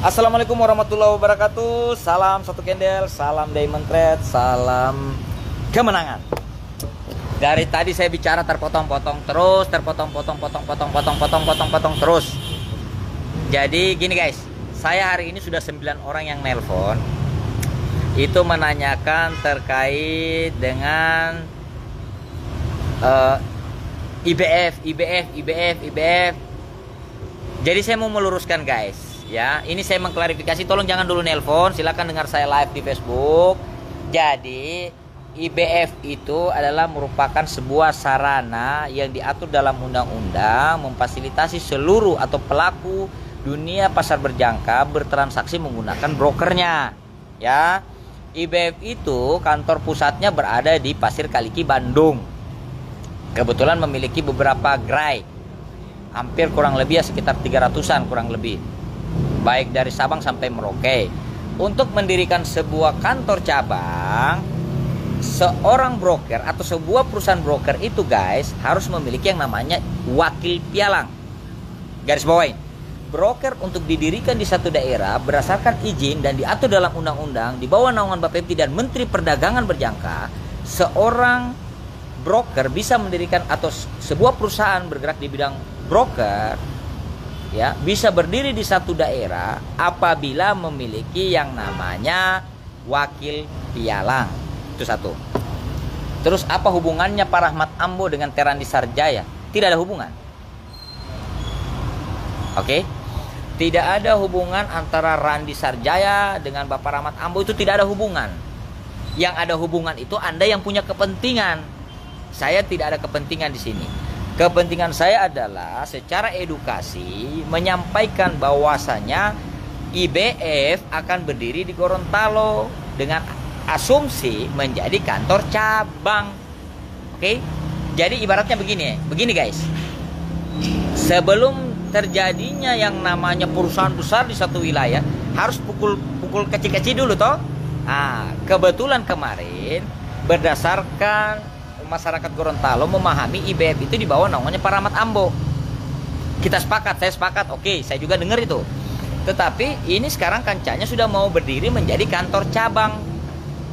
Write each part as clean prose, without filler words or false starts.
Assalamualaikum warahmatullahi wabarakatuh. Salam satu candle, salam diamond trade, salam kemenangan. Dari tadi saya bicara terpotong-potong terus, terpotong-potong terus. Jadi gini guys, saya hari ini sudah 9 orang yang nelpon. Itu menanyakan terkait dengan IBF. Jadi saya mau meluruskan guys. Ya, ini saya mengklarifikasi, tolong jangan dulu nelpon, silakan dengar saya live di Facebook. Jadi, IBF itu adalah merupakan sebuah sarana yang diatur dalam undang-undang memfasilitasi seluruh atau pelaku dunia pasar berjangka bertransaksi menggunakan brokernya. Ya, IBF itu kantor pusatnya berada di Pasir Kaliki, Bandung. Kebetulan memiliki beberapa gerai. Hampir kurang lebih ya sekitar 300-an kurang lebih. Baik dari Sabang sampai Merauke. Untuk mendirikan sebuah kantor cabang, seorang broker atau sebuah perusahaan broker itu guys harus memiliki yang namanya wakil pialang. Garis bawain, broker untuk didirikan di satu daerah berdasarkan izin dan diatur dalam undang-undang di bawah naungan Bapepti dan Menteri Perdagangan berjangka. Seorang broker bisa mendirikan atau sebuah perusahaan bergerak di bidang broker ya bisa berdiri di satu daerah apabila memiliki yang namanya wakil pialang. Itu satu. Terus apa hubungannya Pak Rahmat Ambo dengan Terandi Sarjaya? Tidak ada hubungan. Oke? Tidak ada hubungan antara Randi Sarjaya dengan Bapak Rahmat Ambo, itu tidak ada hubungan. Yang ada hubungan itu Anda yang punya kepentingan. Saya tidak ada kepentingan di sini. Kepentingan saya adalah secara edukasi menyampaikan bahwasanya IBF akan berdiri di Gorontalo dengan asumsi menjadi kantor cabang. Oke? Jadi ibaratnya begini guys. Sebelum terjadinya yang namanya perusahaan besar di satu wilayah, harus pukul kecil-kecil dulu toh. Nah, kebetulan kemarin berdasarkan masyarakat Gorontalo memahami IBF itu di bawah naungannya Pak Rahmat Ambo. Saya sepakat, oke, saya juga dengar itu. Tetapi ini sekarang kancanya sudah mau berdiri menjadi kantor cabang.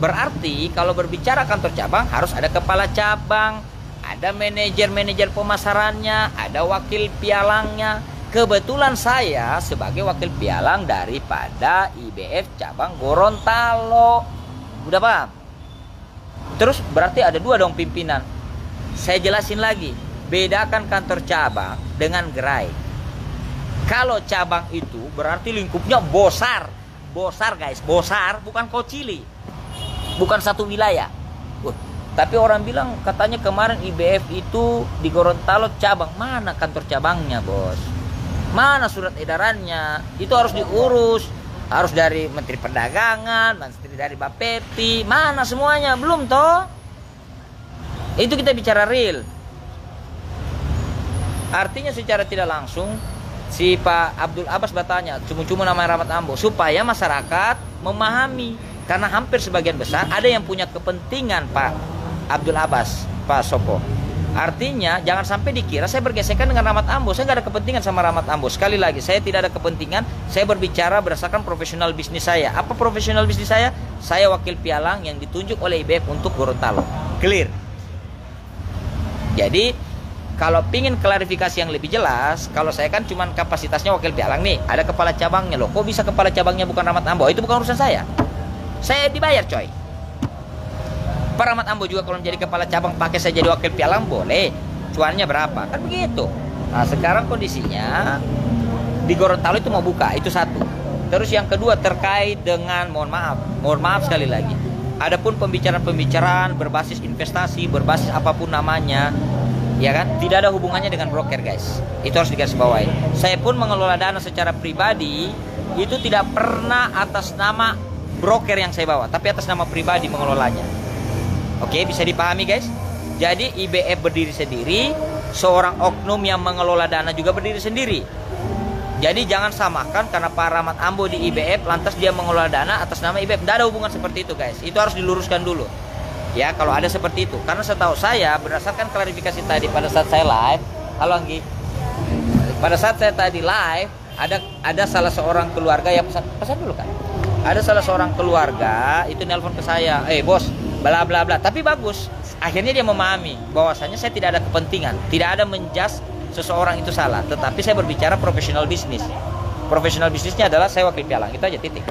Berarti kalau berbicara kantor cabang harus ada kepala cabang, ada manajer pemasarannya, ada wakil pialangnya. Kebetulan saya sebagai wakil pialang daripada IBF cabang Gorontalo. Udah paham? Terus berarti ada dua dong pimpinan. Saya jelasin lagi, bedakan kantor cabang dengan gerai. Kalau cabang itu berarti lingkupnya bosar guys, bosar, bukan kocili, bukan satu wilayah. Tapi orang bilang katanya kemarin IBF itu di Gorontalo cabang. Mana kantor cabangnya bos? Mana surat edarannya? Itu harus diurus. Harus dari Menteri Perdagangan, Menteri dari Bapepti, mana semuanya? Belum toh? Itu kita bicara real. Artinya secara tidak langsung si Pak Abdul Abbas bertanya, cuma nama Rahmat Ambo supaya masyarakat memahami, karena hampir sebagian besar ada yang punya kepentingan Pak Abdul Abbas, Pak Sopo. Artinya jangan sampai dikira saya bergesekan dengan Rahmat Ambo. Saya nggak ada kepentingan sama Rahmat Ambo. Sekali lagi, saya tidak ada kepentingan. Saya berbicara berdasarkan profesional bisnis saya. Apa profesional bisnis saya? Saya wakil pialang yang ditunjuk oleh IBF untuk Gorontalo. Clear. Jadi kalau pingin klarifikasi yang lebih jelas, kalau saya kan cuma kapasitasnya wakil pialang nih, ada kepala cabangnya loh. Kok bisa kepala cabangnya bukan Rahmat Ambo? Itu bukan urusan saya. Saya dibayar coy. Pak Rahmat Ambo juga kalau menjadi kepala cabang pakai saya jadi wakil pialang boleh. Cuannya berapa? Kan begitu. Nah sekarang kondisinya di Gorontalo itu mau buka, itu satu. Terus yang kedua terkait dengan mohon maaf sekali lagi. Adapun pembicaraan berbasis investasi, berbasis apapun namanya, ya kan, tidak ada hubungannya dengan broker guys. Itu harus digarisbawahi. Saya pun mengelola dana secara pribadi itu tidak pernah atas nama broker yang saya bawa, tapi atas nama pribadi mengelolanya. Oke, bisa dipahami guys. Jadi IBF berdiri sendiri, seorang oknum yang mengelola dana juga berdiri sendiri. Jadi jangan samakan karena Pak Rahmat Ambo di IBF lantas dia mengelola dana atas nama IBF. Tidak ada hubungan seperti itu guys. Itu harus diluruskan dulu. Ya, kalau ada seperti itu. Karena setahu saya berdasarkan klarifikasi tadi pada saat saya live. Halo Anggi. Pada saat saya tadi live, ada salah seorang keluarga yang pesan dulu kan. Ada salah seorang keluarga itu nelpon ke saya, bos, bla bla bla. Tapi bagus. Akhirnya dia memahami bahwasanya saya tidak ada kepentingan, tidak ada menjas seseorang itu salah, tetapi saya berbicara profesional bisnis. Profesional bisnisnya adalah saya wakil pialang, itu aja, titik.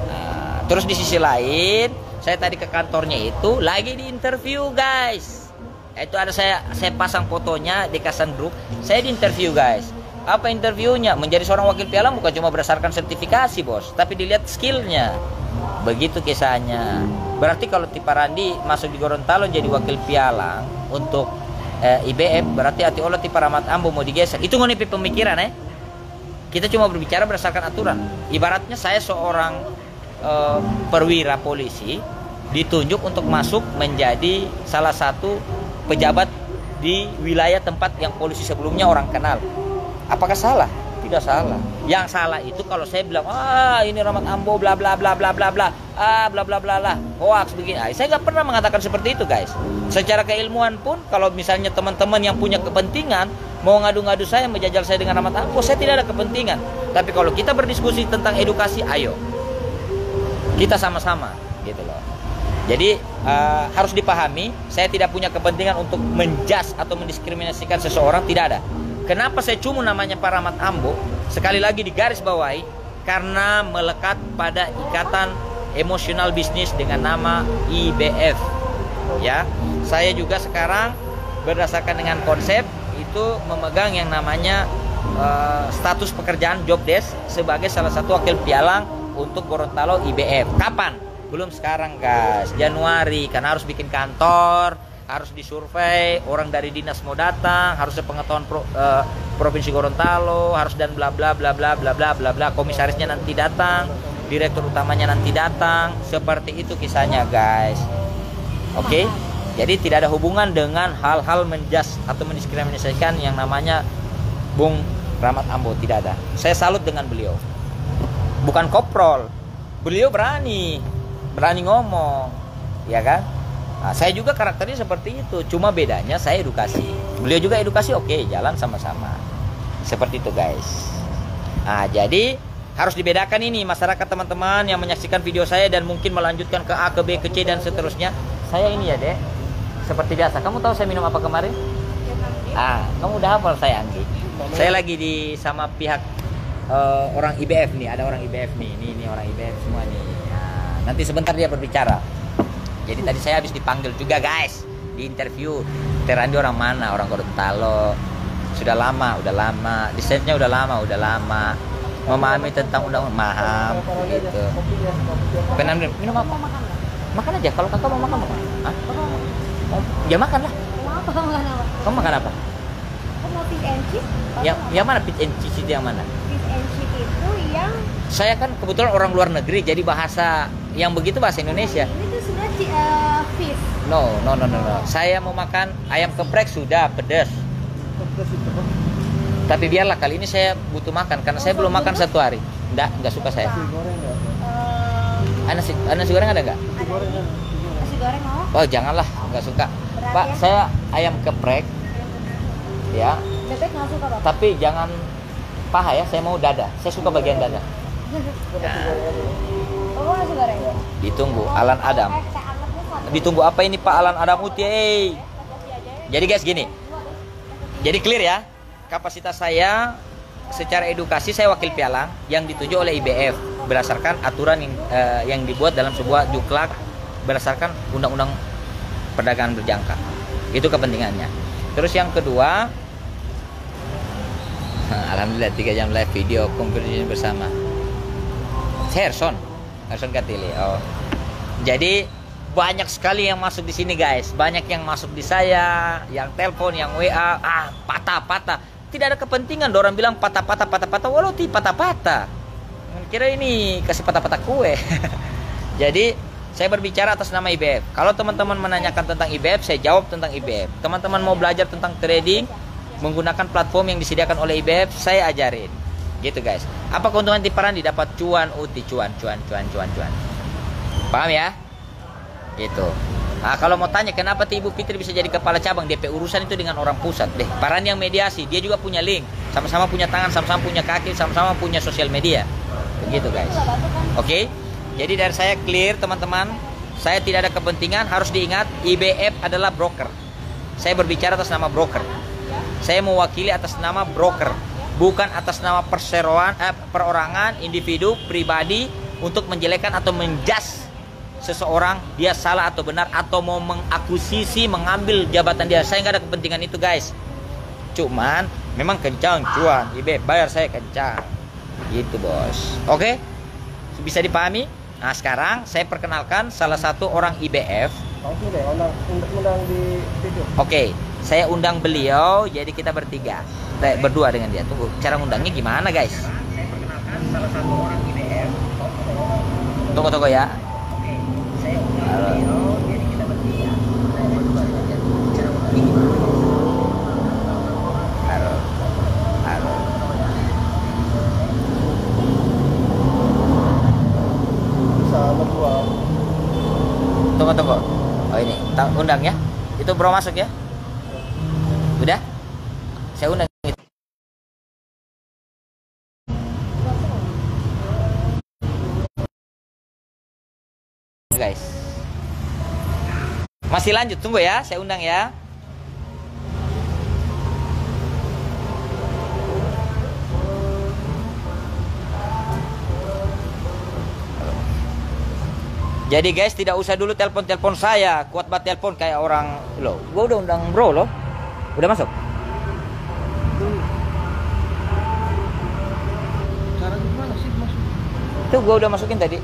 Nah, terus di sisi lain, saya tadi ke kantornya itu lagi di interview, guys. Itu ada saya pasang fotonya di Kasan Group. Saya di interview, guys. Apa interviewnya? Menjadi seorang wakil pialang bukan cuma berdasarkan sertifikasi, bos, tapi dilihat skillnya. Begitu kisahnya. Berarti kalau Tipa Randi masuk di Gorontalo jadi wakil pialang untuk IBF, berarti hati olah Tipa Rahmat Ambo mau digeser. Itu ngonipi pemikiran, Kita cuma berbicara berdasarkan aturan. Ibaratnya saya seorang perwira polisi ditunjuk untuk masuk menjadi salah satu pejabat di wilayah tempat yang polisi sebelumnya orang kenal. Apakah salah? Tidak salah. Yang salah itu kalau saya bilang, ini Rahmat Ambo bla bla bla bla bla bla, bla bla bla lah, hoax begini. Saya nggak pernah mengatakan seperti itu, guys. Secara keilmuan pun, kalau misalnya teman-teman yang punya kepentingan mau ngadu-ngadu saya, menjajal saya dengan Rahmat Ambo, saya tidak ada kepentingan. Tapi kalau kita berdiskusi tentang edukasi, ayo kita sama-sama, gitu loh. Jadi harus dipahami, saya tidak punya kepentingan untuk menjas atau mendiskriminasikan seseorang, tidak ada. Kenapa saya cuma namanya Pak Rahmat Ambo? Sekali lagi di garis bawahi, karena melekat pada ikatan emosional bisnis dengan nama IBF. Ya, saya juga sekarang berdasarkan dengan konsep itu memegang yang namanya status pekerjaan job desk sebagai salah satu wakil pialang untuk Gorontalo IBF. Kapan? Belum sekarang, guys. Januari, karena harus bikin kantor, harus disurvei, orang dari dinas mau datang, harus sepengetahuan Provinsi Gorontalo, harus dan bla bla bla bla bla bla bla bla. Komisarisnya nanti datang, direktur utamanya nanti datang. Seperti itu kisahnya, guys. Oke? Jadi tidak ada hubungan dengan hal-hal menjas atau mendiskriminasikan yang namanya Bung Rahmat Ambo, tidak ada. Saya salut dengan beliau. Bukan koprol. Beliau berani ngomong, ya kan? Nah, saya juga karakternya seperti itu, cuma bedanya saya edukasi. Beliau juga edukasi, oke, jalan sama-sama. Seperti itu, guys. Nah, jadi harus dibedakan ini masyarakat, teman-teman yang menyaksikan video saya dan mungkin melanjutkan ke A, ke B, ke C dan seterusnya. Saya ini ya, Dek. Seperti biasa, kamu tahu saya minum apa kemarin? Kamu udah hafal saya, Anggi. Saya lagi sama pihak orang IBF nih, ada orang IBF nih. Ini orang IBF semua nih. Nah, nanti sebentar dia berbicara. Jadi tadi saya habis dipanggil juga, guys, di interview. Terandi orang mana? Orang Gorontalo. Sudah lama. Desainnya udah lama. Memahami tentang undang-undang, paham gitu. Pengen minum apa? Makan aja. Kalau kakak mau makan. Ya makan lah. Kamu makan apa? Aku mau fish and chips. Yang mana fish and chips itu yang mana? Fish and chips itu yang... Saya kan kebetulan orang luar negeri, jadi bahasa yang begitu bahasa Indonesia. Ini tuh sudah fish. No. Saya mau makan ayam geprek, sudah pedas. Tapi biarlah kali ini saya butuh makan karena saya belum makan 1 hari. Enggak suka saya. Nasi goreng ada enggak? Nasi goreng mau? Oh, janganlah, enggak suka. Berat, Pak, ya? saya ayam geprek. Ya. Bebek nggak suka, Bapak? Tapi jangan paha ya, saya mau dada. Saya suka bagian dada. Bapak nasi goreng? Ditunggu Alan Adam. Ditunggu apa ini Pak Alan Adam Uti? Jadi guys gini. Jadi clear ya. Kapasitas saya secara edukasi saya wakil pialang yang ditunjuk oleh IBF berdasarkan aturan yang dibuat dalam sebuah juklak berdasarkan undang-undang perdagangan berjangka. Itu kepentingannya. Terus yang kedua, alhamdulillah 3 jam live video conversation bersama. Herson Katili. Oh. Jadi banyak sekali yang masuk di sini, guys. Banyak yang masuk di saya, yang telepon, yang WA, patah-patah. Tidak ada kepentingan. Orang bilang patah-patah, walau tidak patah-patah. Kira ini kasih patah-patah kue. Jadi saya berbicara atas nama IBF. Kalau teman-teman menanyakan tentang IBF, saya jawab tentang IBF. Teman-teman mau belajar tentang trading menggunakan platform yang disediakan oleh IBF, saya ajarin. Gitu, guys. Apa keuntungan Tipa Randi? Dapat cuan. Paham ya? Gitu. Nah, kalau mau tanya kenapa Ibu Fitri bisa jadi kepala cabang, DP urusan itu dengan orang pusat deh. Paran yang mediasi, dia juga punya link, sama-sama punya tangan, sama-sama punya kaki, sama-sama punya sosial media. Begitu guys. Oke. Jadi dari saya clear teman-teman, saya tidak ada kepentingan. Harus diingat IBF adalah broker. Saya berbicara atas nama broker. Saya mewakili atas nama broker, bukan atas nama perorangan, individu, pribadi untuk menjelekkan atau menjas seseorang dia salah atau benar, atau mau mengakuisisi mengambil jabatan dia. Saya nggak ada kepentingan itu guys. Cuman memang kencang cuan, IBF bayar saya kencang gitu bos. Oke, bisa dipahami. Nah sekarang saya perkenalkan salah satu orang IBF. Undang di video. Oke, saya undang beliau, jadi kita bertiga, berdua dengan dia. Tunggu, cara undangnya gimana guys? Saya perkenalkan salah satu orang IBF. Tunggu ya. Saya undang beliau, jadi kita bertiga, berdua dengan dia. Cara undangnya gimana? Halo. Bisa berdua. Tunggu. Oh ini, undang ya. Itu bro masuk ya. Udah? Saya undang itu. Guys. Masih lanjut, tunggu ya, saya undang ya. Jadi guys, tidak usah dulu telepon saya. Kuat banget telepon kayak orang loh. Gua udah undang bro loh. Udah masuk? Cara gimana sih masuk? Itu gua udah masukin tadi.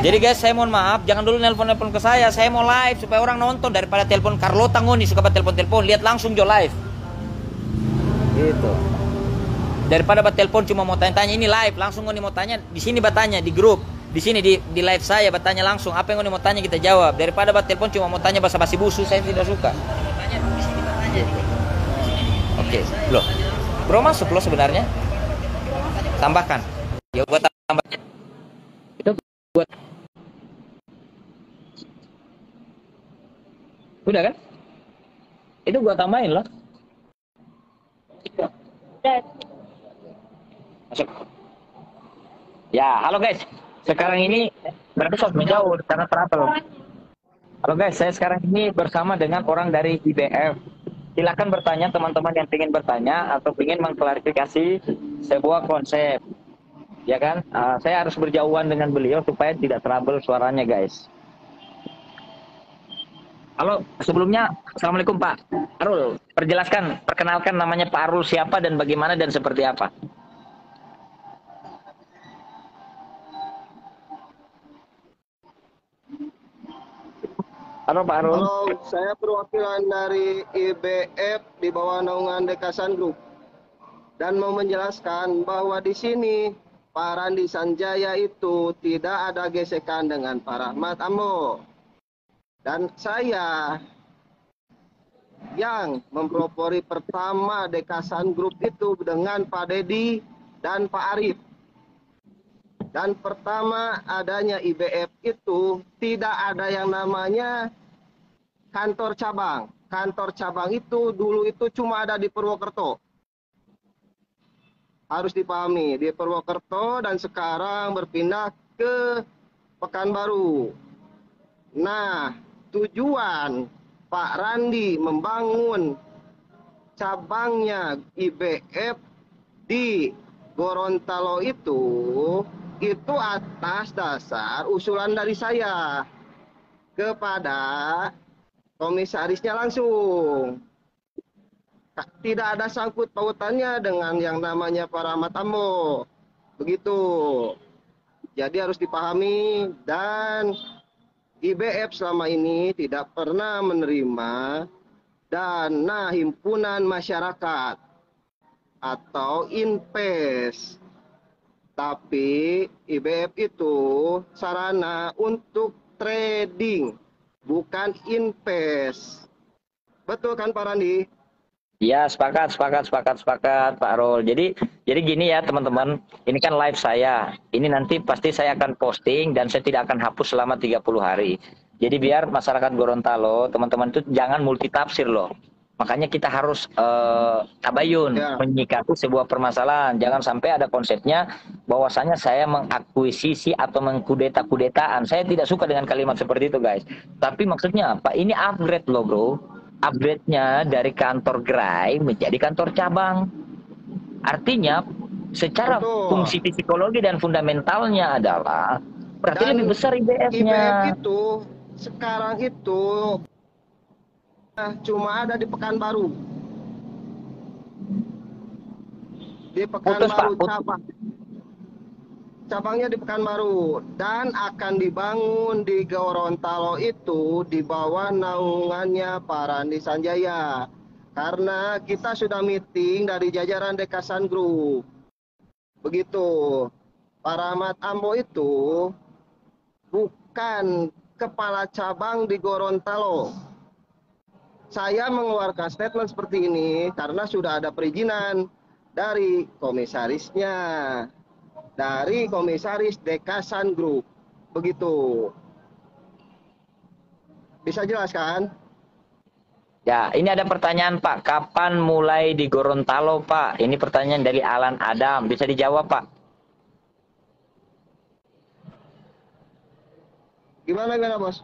Jadi guys, saya mohon maaf, jangan dulu nelpon ke saya. Saya mau live supaya orang nonton, daripada telepon Carlota ngoni suka telepon. Lihat langsung Jo live. Gitu. Daripada telepon cuma mau tanya-tanya, ini live, langsung ngoni mau tanya di sini bertanya di grup. Di sini di live saya bertanya langsung, apa yang ngoni mau tanya kita jawab. Daripada telepon cuma mau tanya basa-basi busu, saya tidak suka. Oke, loh. Bro masuk loh sebenarnya. Tambahkan. Ya gua tambah. Itu buat. Udah kan? Itu gua tambahin loh. Masuk. Ya, halo guys. Sekarang ini berarti menjauh karena travel. Halo guys, saya sekarang ini bersama dengan orang dari IBF. Silakan bertanya teman-teman yang ingin bertanya atau ingin mengklarifikasi sebuah konsep. Ya kan? Saya harus berjauhan dengan beliau supaya tidak trouble suaranya guys. Halo, sebelumnya Assalamualaikum Pak Arul. Perkenalkan namanya Pak Arul siapa dan bagaimana dan seperti apa. Halo Pak Arul. Halo, saya perwakilan dari IBF di bawah naungan Dekasan Group. Dan mau menjelaskan bahwa di sini Pak Randi Sanjaya itu tidak ada gesekan dengan Pak Rahmat Ambo. Dan saya yang mempropori pertama Dekasan Group itu dengan Pak Dedi dan Pak Arif. Dan pertama adanya IBF itu tidak ada yang namanya kantor cabang. Kantor cabang itu dulu itu cuma ada di Purwokerto. Harus dipahami, di Purwokerto dan sekarang berpindah ke Pekanbaru. Nah, tujuan Pak Randi membangun cabangnya IBF di Gorontalo itu atas dasar usulan dari saya kepada komisarisnya langsung. Tidak ada sangkut pautannya dengan yang namanya Pak Rahmat Ambo. Begitu. Jadi harus dipahami, dan IBF selama ini tidak pernah menerima dana himpunan masyarakat atau invest. Tapi IBF itu sarana untuk trading, bukan invest. Betul kan Pak Randi? Ya, sepakat Pak Arul. Jadi gini ya teman-teman, ini kan live saya. Ini nanti pasti saya akan posting dan saya tidak akan hapus selama 30 hari. Jadi biar masyarakat Gorontalo, teman-teman itu jangan multitafsir loh. Makanya kita harus tabayun Ya. menyikapi sebuah permasalahan. Jangan sampai ada konsepnya bahwasanya saya mengakuisisi atau mengkudeta-kudetaan. Saya tidak suka dengan kalimat seperti itu, guys. Tapi maksudnya apa? Ini upgrade loh, bro. Upgrade-nya dari kantor gerai menjadi kantor cabang. Artinya secara Betul. fungsi psikologi dan fundamentalnya adalah berarti Dan lebih besar IBF-nya. IBF itu sekarang itu cuma ada di Pekanbaru. Di Putus, Pak. Pekanbaru cabang. Cabangnya di Pekanbaru dan akan dibangun di Gorontalo itu di bawah naungannya Pak Randi Sanjaya. Karena kita sudah meeting dari jajaran Dekasan Group. Begitu. Pak Rahmat Ambo itu bukan kepala cabang di Gorontalo. Saya mengeluarkan statement seperti ini karena sudah ada perizinan dari komisarisnya, dari komisaris Dekasan Group. Begitu. Bisa jelaskan? Ya, ini ada pertanyaan, Pak. Kapan mulai di Gorontalo, Pak? Ini pertanyaan dari Alan Adam. Bisa dijawab, Pak? Gimana Bos?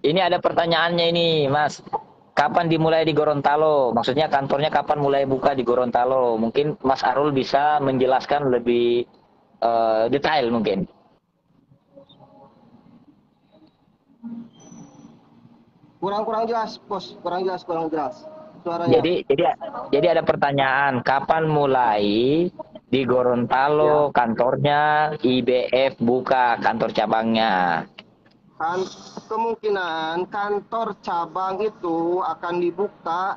Ini ada pertanyaannya ini, Mas. Kapan dimulai di Gorontalo? Maksudnya kantornya kapan mulai buka di Gorontalo? Mungkin Mas Arul bisa menjelaskan lebih detail mungkin. Kurang jelas, Bos. Kurang jelas suaranya. Jadi ada pertanyaan, kapan mulai di Gorontalo kantornya IBF buka kantor cabangnya? Kemungkinan kantor cabang itu akan dibuka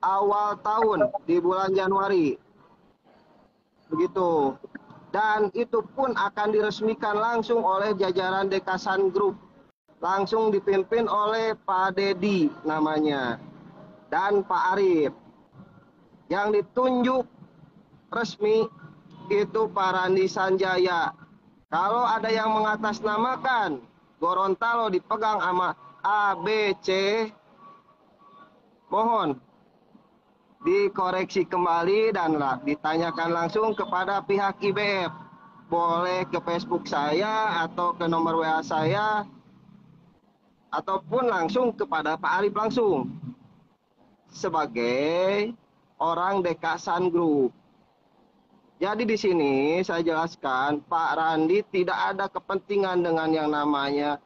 awal tahun di bulan Januari. Begitu. Dan itu pun akan diresmikan langsung oleh jajaran Dekasan Group. Langsung dipimpin oleh Pak Dedi namanya. Dan Pak Arif. Yang ditunjuk resmi itu Pak Randi Sanjaya. Kalau ada yang mengatasnamakan Gorontalo dipegang sama A, B, C, mohon dikoreksi kembali dan ditanyakan langsung kepada pihak IBF. Boleh ke Facebook saya atau ke nomor WA saya, ataupun langsung kepada Pak Arif langsung sebagai orang Dekasan Group. Jadi di sini saya jelaskan Pak Randi tidak ada kepentingan dengan yang namanya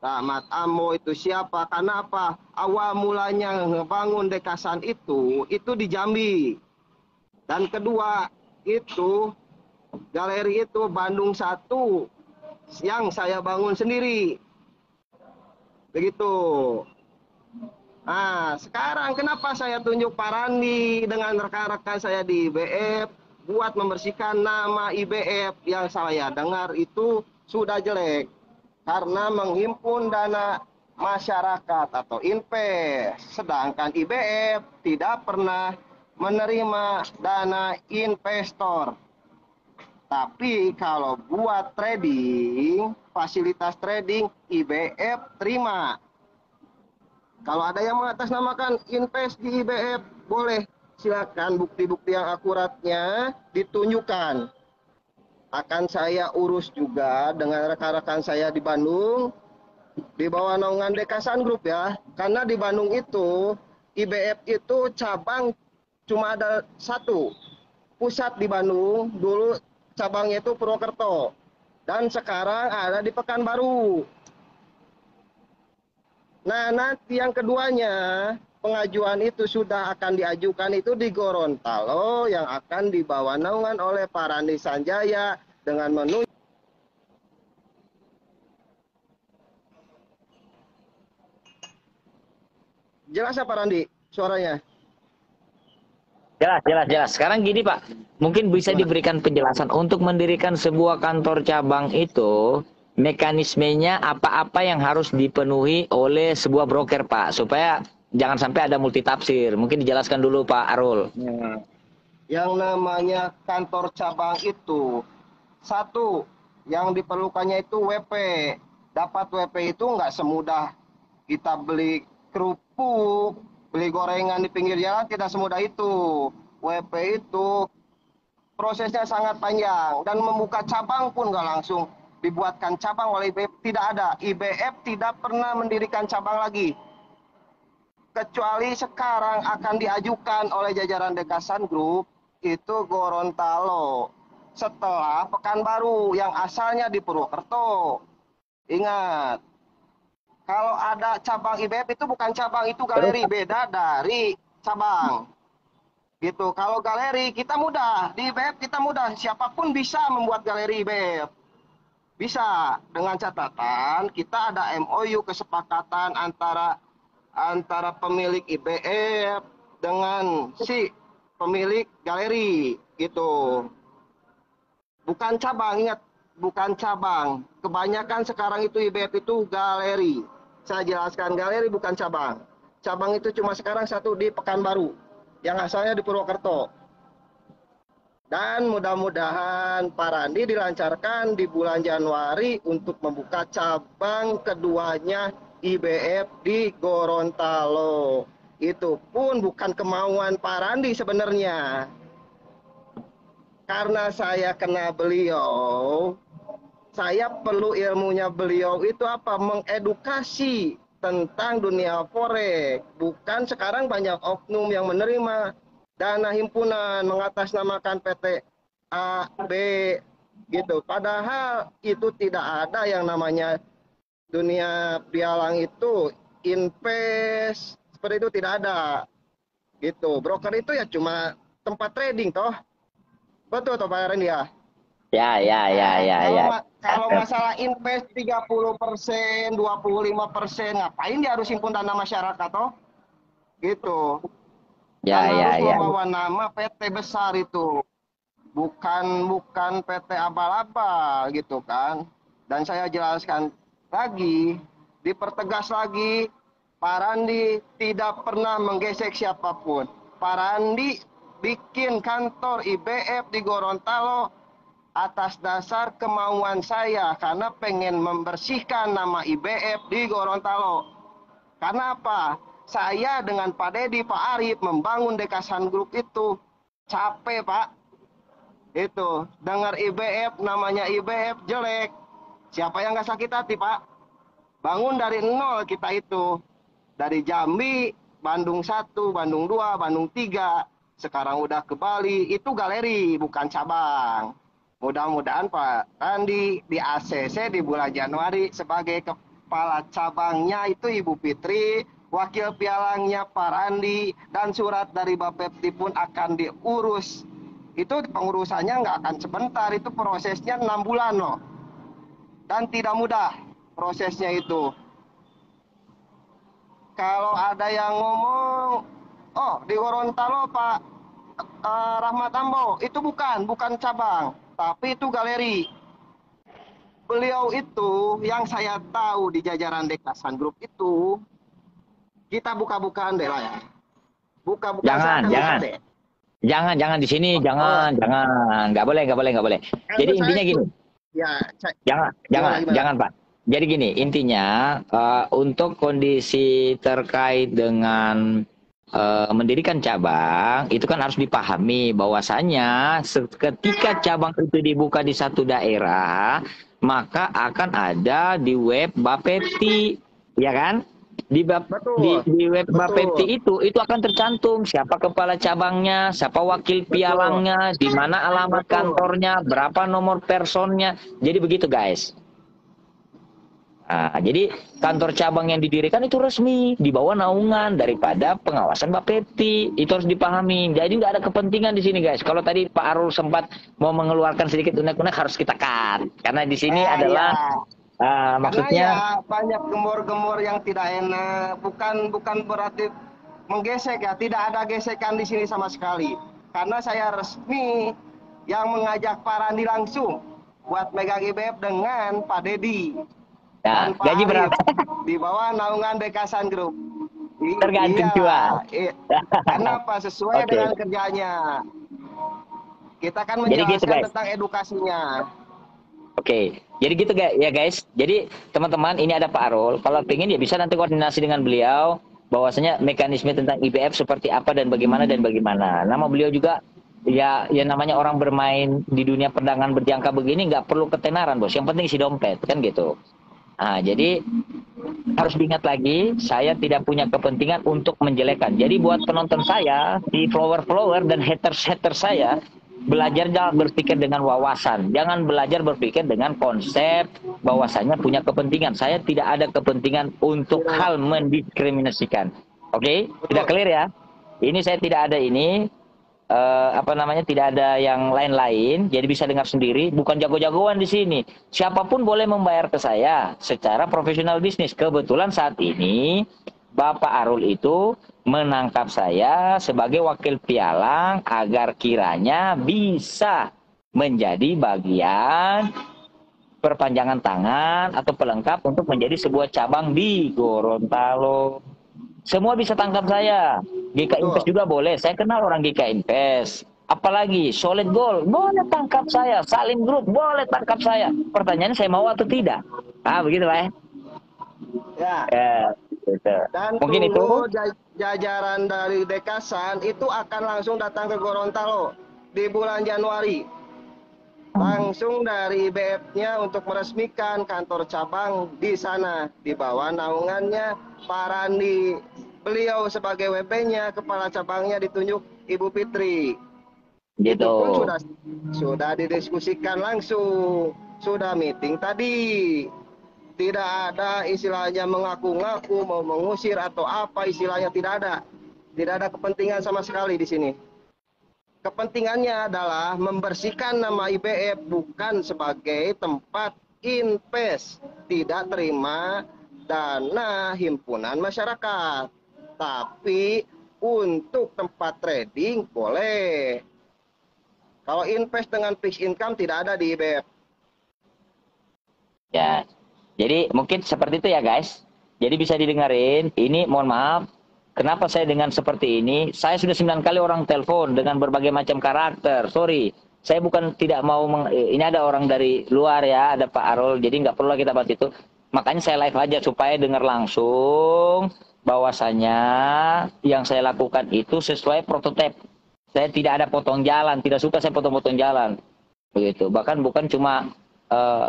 Rahmat Ambo itu siapa. Karena apa? Awal mulanya ngebangun Dekasan itu di Jambi. Dan kedua itu galeri itu Bandung 1 yang saya bangun sendiri. Begitu. Nah, sekarang kenapa saya tunjuk Pak Randi dengan rekan-rekan saya di IBF buat membersihkan nama IBF yang saya dengar itu sudah jelek karena menghimpun dana masyarakat atau invest, sedangkan IBF tidak pernah menerima dana investor. Tapi kalau buat trading, fasilitas trading IBF terima. Kalau ada yang mengatasnamakan invest di IBF, boleh. Silakan bukti-bukti yang akuratnya ditunjukkan. Akan saya urus juga dengan rekan-rekan saya di Bandung, di bawah naungan Dekasan Group ya. Karena di Bandung itu, IBF itu cabang cuma ada satu. Pusat di Bandung, dulu cabangnya itu Purwokerto. Dan sekarang ada di Pekanbaru. Nah, nanti yang keduanya, pengajuan itu sudah akan diajukan itu di Gorontalo yang akan dibawa naungan oleh Pak Randi Sanjaya dengan menunjuk. Jelas ya Pak Randi suaranya? Jelas. Sekarang gini Pak, mungkin bisa diberikan penjelasan untuk mendirikan sebuah kantor cabang itu, mekanismenya apa-apa yang harus dipenuhi oleh sebuah broker Pak, supaya jangan sampai ada multitafsir. Mungkin dijelaskan dulu Pak Arul. Yang namanya kantor cabang itu, satu, yang diperlukannya itu WP. dapat WP itu nggak semudah kita beli kerupuk, beli gorengan di pinggir jalan, tidak semudah itu. WP itu prosesnya sangat panjang dan membuka cabang pun nggak langsung dibuatkan cabang oleh IBF, tidak ada. IBF tidak pernah mendirikan cabang lagi. Kecuali sekarang akan diajukan oleh jajaran Dekasan Group itu Gorontalo setelah Pekanbaru yang asalnya di Purwokerto. Ingat, kalau ada cabang IBF itu bukan cabang, itu galeri, beda dari cabang. Gitu. Kalau galeri kita mudah, di IBF kita mudah, siapapun bisa membuat galeri IBF. Bisa, dengan catatan kita ada MOU kesepakatan antara pemilik IBF dengan si pemilik galeri gitu. Bukan cabang, ingat, bukan cabang. Kebanyakan sekarang itu IBF itu galeri. Saya jelaskan, galeri bukan cabang. Cabang itu cuma sekarang satu di Pekanbaru, yang asalnya di Purwokerto. Dan mudah-mudahan Pak Randi dilancarkan di bulan Januari untuk membuka cabang keduanya IBF di Gorontalo. Itu pun bukan kemauan Pak Randi sebenarnya. Karena saya kenal beliau, saya perlu ilmunya beliau itu apa? Mengedukasi tentang dunia forex. Bukan sekarang banyak oknum yang menerima dana himpunan mengatasnamakan PT A, B, gitu. Padahal itu tidak ada yang namanya dunia pialang itu invest seperti itu, tidak ada. Gitu. Broker itu ya cuma tempat trading toh. Betul toh Pak Randy ya? Kalau masalah invest 30%, 25%, ngapain dia harus himpun dana masyarakat toh? Gitu. Harus membawa nama PT besar itu. Bukan PT abal-abal gitu kan. Dan saya jelaskan lagi, dipertegas lagi, Pak Randi tidak pernah menggesek siapapun. Pak Randi bikin kantor IBF di Gorontalo atas dasar kemauan saya karena pengen membersihkan nama IBF di Gorontalo. Karena apa? Saya dengan Pak Dedi, Pak Arif membangun Dekasan Group itu capek Pak. Itu dengar IBF, namanya IBF jelek. Siapa yang nggak sakit hati Pak? Bangun dari nol kita itu. Dari Jambi, Bandung 1, Bandung 2, Bandung 3. Sekarang udah ke Bali, itu galeri bukan cabang. Mudah-mudahan Pak Randi di ACC di bulan Januari sebagai kepala cabangnya itu Ibu Fitri, wakil pialangnya Pak Randi, dan surat dari Bapepti pun akan diurus. Itu pengurusannya nggak akan sebentar, itu prosesnya 6 bulan loh. Dan tidak mudah prosesnya itu. Kalau ada yang ngomong, oh di Gorontalo Pak Rahmat Ambo, itu bukan cabang, tapi itu galeri. Beliau itu yang saya tahu di jajaran Dekasan Group itu, kita buka-bukaan deh lah ya. Buka-bukaan. Jangan di sini, jangan, nggak boleh. Jadi intinya gini. Ya, jangan Pak. Jadi gini, intinya untuk kondisi terkait dengan mendirikan cabang itu kan harus dipahami bahwasanya ketika cabang itu dibuka di satu daerah maka akan ada di web Bapepti, ya kan? Di web Bapepti itu akan tercantum siapa kepala cabangnya, siapa wakil pialangnya, di mana alamat kantornya, berapa nomor personnya. Jadi begitu guys. Nah, jadi kantor cabang yang didirikan itu resmi di bawah naungan daripada pengawasan Bapepti. Itu harus dipahami. Jadi nggak ada kepentingan di sini guys. Kalau tadi Pak Arul sempat mau mengeluarkan sedikit unek-unek harus kita cut karena di sini adalah maksudnya ya, banyak gemur-gemur yang tidak enak. Bukan berarti menggesek ya. Tidak ada gesekan di sini sama sekali. Karena saya resmi yang mengajak Pak Randi langsung buat megang IBF dengan Pak Dedi. Nah, gaji berapa? Di bawah naungan Dekasan Group. Tergantung jual. Karena apa? Sesuai dengan kerjanya. Kita kan menjelaskan tentang edukasinya. Oke, jadi gitu ya guys. Jadi teman-teman, ini ada Pak Arul. Kalau pengen ya bisa nanti koordinasi dengan beliau bahwasanya mekanisme tentang IBF seperti apa dan bagaimana dan bagaimana. Nama beliau juga ya namanya orang bermain di dunia perdagangan berjangka begini nggak perlu ketenaran bos. Yang penting isi dompet kan gitu. Nah, jadi harus diingat lagi, saya tidak punya kepentingan untuk menjelekkan. Jadi buat penonton saya, di follower-follower dan haters-haters saya, belajar jangan berpikir dengan wawasan. Jangan belajar berpikir dengan konsep bahwasanya punya kepentingan. Saya tidak ada kepentingan untuk hal mendiskriminasikan. Oke? Tidak clear ya? Ini saya tidak ada ini. Tidak ada yang lain-lain, jadi bisa dengar sendiri, bukan jago-jagoan di sini. Siapapun boleh membayar ke saya secara profesional bisnis. Kebetulan saat ini Bapak Arul itu menangkap saya sebagai wakil pialang agar kiranya bisa menjadi bagian perpanjangan tangan atau pelengkap untuk menjadi sebuah cabang di Gorontalo. Semua bisa tangkap saya. GK Invest juga boleh. Saya kenal orang GK Invest. Apalagi Solid Gold boleh tangkap saya. Salim Group boleh tangkap saya. Pertanyaannya saya mau atau tidak? Begitu lah ya. Gitu. Dan mungkin itu jajaran dari Dekasan itu akan langsung datang ke Gorontalo di bulan Januari. Langsung dari IBF-nya untuk meresmikan kantor cabang di sana, di bawah naungannya Pak Randi. Beliau sebagai WP-nya, kepala cabangnya ditunjuk Ibu Fitri. Gitu. Itu pun sudah didiskusikan langsung, sudah meeting tadi. Tidak ada istilahnya mengaku-ngaku mau mengusir atau apa istilahnya, tidak ada. Tidak ada kepentingan sama sekali di sini. Kepentingannya adalah membersihkan nama IBF bukan sebagai tempat invest, tidak terima dana himpunan masyarakat, tapi untuk tempat trading boleh. Kalau invest dengan fixed income tidak ada di IBF. Ya, jadi mungkin seperti itu ya guys. Jadi bisa didengarin. Ini mohon maaf, kenapa saya dengan seperti ini? Saya sudah 9 kali orang telepon dengan berbagai macam karakter. Sorry, saya bukan tidak mau ini ada orang dari luar ya, ada Pak Arul. Jadi nggak perlu kita bahas itu. Makanya saya live aja supaya dengar langsung bahwasanya yang saya lakukan itu sesuai prototipe. Saya tidak ada potong jalan, tidak suka saya potong-potong jalan. Begitu. Bahkan bukan cuma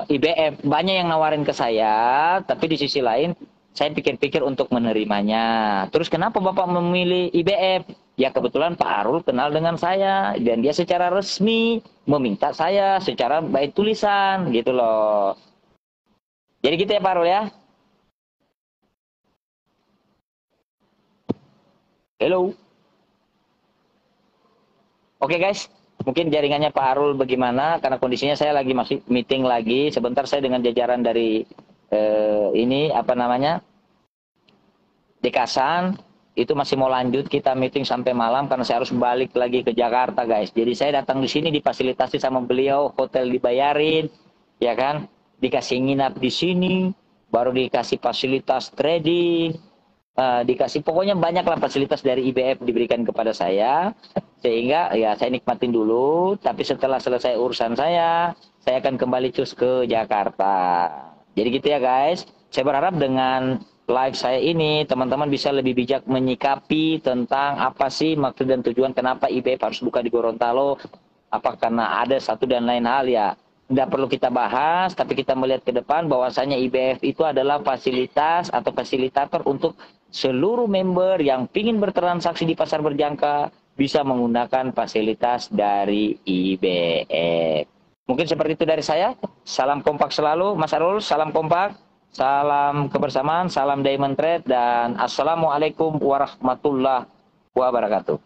IBF, banyak yang nawarin ke saya, tapi di sisi lain saya pikir-pikir untuk menerimanya. Terus kenapa Bapak memilih IBF? Ya kebetulan Pak Arul kenal dengan saya dan dia secara resmi meminta saya secara baik tulisan gitu loh. Jadi gitu ya Pak Arul ya. Hello. Oke guys, mungkin jaringannya Pak Arul bagaimana? Karena kondisinya saya lagi masih meeting lagi. Sebentar saya dengan jajaran dari ini Dekasan itu masih mau lanjut kita meeting sampai malam karena saya harus balik lagi ke Jakarta guys. Jadi saya datang di sini difasilitasi sama beliau, hotel dibayarin, ya kan? Dikasih nginap di sini, baru dikasih fasilitas trading, dikasih pokoknya banyak lah fasilitas dari IBF diberikan kepada saya, sehingga ya saya nikmatin dulu. Tapi setelah selesai urusan saya akan kembali cus ke Jakarta. Jadi gitu ya guys. Saya berharap dengan live saya ini teman-teman bisa lebih bijak menyikapi tentang apa sih maksud dan tujuan kenapa IBF harus buka di Gorontalo. Apa karena ada satu dan lain hal ya. Tidak perlu kita bahas, tapi kita melihat ke depan bahwasanya IBF itu adalah fasilitas atau fasilitator untuk seluruh member yang ingin bertransaksi di pasar berjangka bisa menggunakan fasilitas dari IBF. Mungkin seperti itu dari saya. Salam kompak selalu, Mas Arul. Salam kompak, salam kebersamaan, salam Diamond Trade, dan assalamualaikum warahmatullahi wabarakatuh.